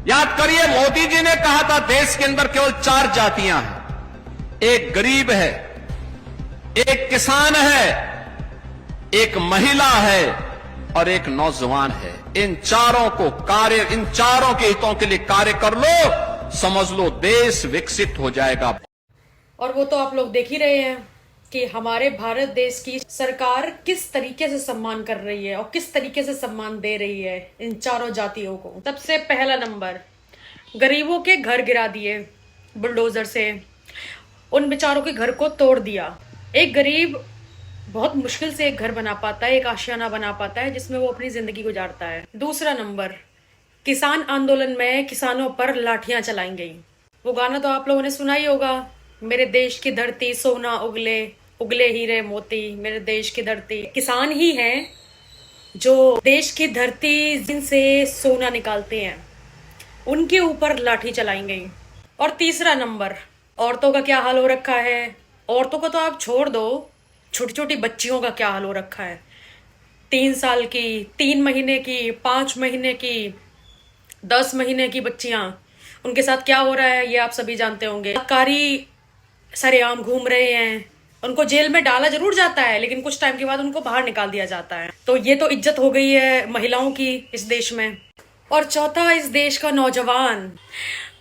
याद करिए, मोदी जी ने कहा था देश के अंदर केवल 4 जातियां हैं। एक गरीब है, एक किसान है, एक महिला है और एक नौजवान है। इन चारों के हितों के लिए कार्य कर लो, समझ लो देश विकसित हो जाएगा। और वो तो आप लोग देख ही रहे हैं कि हमारे भारत देश की सरकार किस तरीके से सम्मान कर रही है और किस तरीके से सम्मान दे रही है इन चारों जातियों को। सबसे पहला नंबर, गरीबों के घर गिरा दिए बुलडोजर से, उन बेचारों के घर को तोड़ दिया। एक गरीब बहुत मुश्किल से एक घर बना पाता है, एक आशियाना बना पाता है जिसमें वो अपनी जिंदगी गुजारता है। दूसरा नंबर, किसान आंदोलन में किसानों पर लाठियां चलाई गई। वो गाना तो आप लोगों ने सुना ही होगा, मेरे देश की धरती सोना उगले, उगले हीरे मोती। मेरे देश की धरती, किसान ही हैं जो देश की धरती जिनसे सोना निकालते हैं, उनके ऊपर लाठी चलाई गई। और तीसरा नंबर, औरतों का क्या हाल हो रखा है। औरतों को तो आप छोड़ दो, छोटी छोटी बच्चियों का क्या हाल हो रखा है। 3 साल की, 3 महीने की, 5 महीने की, 10 महीने की बच्चियां, उनके साथ क्या हो रहा है ये आप सभी जानते होंगे। कारी सरेआम घूम रहे हैं, उनको जेल में डाला जरूर जाता है लेकिन कुछ टाइम के बाद उनको बाहर निकाल दिया जाता है। तो ये तो इज्जत हो गई है महिलाओं की इस देश में। और चौथा, इस देश का नौजवान।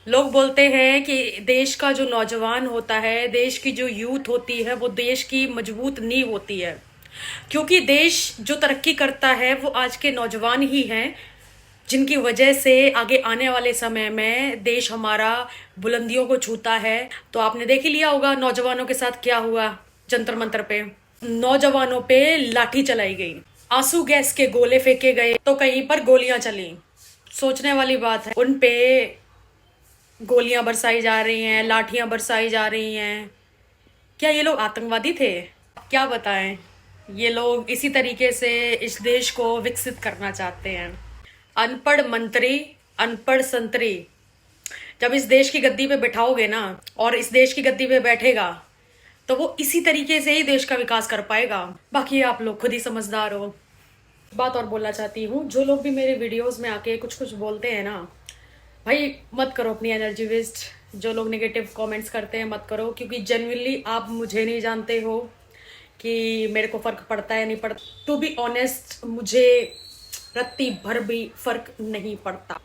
लोग बोलते हैं कि देश का जो नौजवान होता है, देश की जो यूथ होती है, वो देश की मजबूत नींव होती है। क्योंकि देश जो तरक्की करता है वो आज के नौजवान ही हैं, जिनकी वजह से आगे आने वाले समय में देश हमारा बुलंदियों को छूता है। तो आपने देख ही लिया होगा नौजवानों के साथ क्या हुआ। जंतर मंतर पे नौजवानों पे लाठी चलाई गई, आंसू गैस के गोले फेंके गए, तो कहीं पर गोलियां चली। सोचने वाली बात है, उन पे गोलियां बरसाई जा रही हैं, लाठियां बरसाई जा रही हैं। क्या ये लोग आतंकवादी थे? क्या बताएं। ये लोग इसी तरीके से इस देश को विकसित करना चाहते हैं। अनपढ़ मंत्री, अनपढ़ संतरी जब इस देश की गद्दी पे बिठाओगे ना, और इस देश की गद्दी पे बैठेगा, तो वो इसी तरीके से ही देश का विकास कर पाएगा। बाकी आप लोग खुद ही समझदार हो। बात और बोलना चाहती हूँ, जो लोग भी मेरे वीडियोस में आके कुछ कुछ बोलते हैं ना, भाई मत करो अपनी एनर्जी वेस्ट। जो लोग नेगेटिव कमेंट्स करते हैं मत करो, क्योंकि जेन्युइनली आप मुझे नहीं जानते हो कि मेरे को फर्क पड़ता है नहीं पड़ता। टू बी ऑनेस्ट, मुझे रत्ती भर भी फर्क नहीं पड़ता।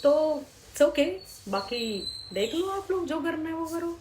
तो इट्स ओके, बाकी देख लो आप लोग, जो करना है वो करो।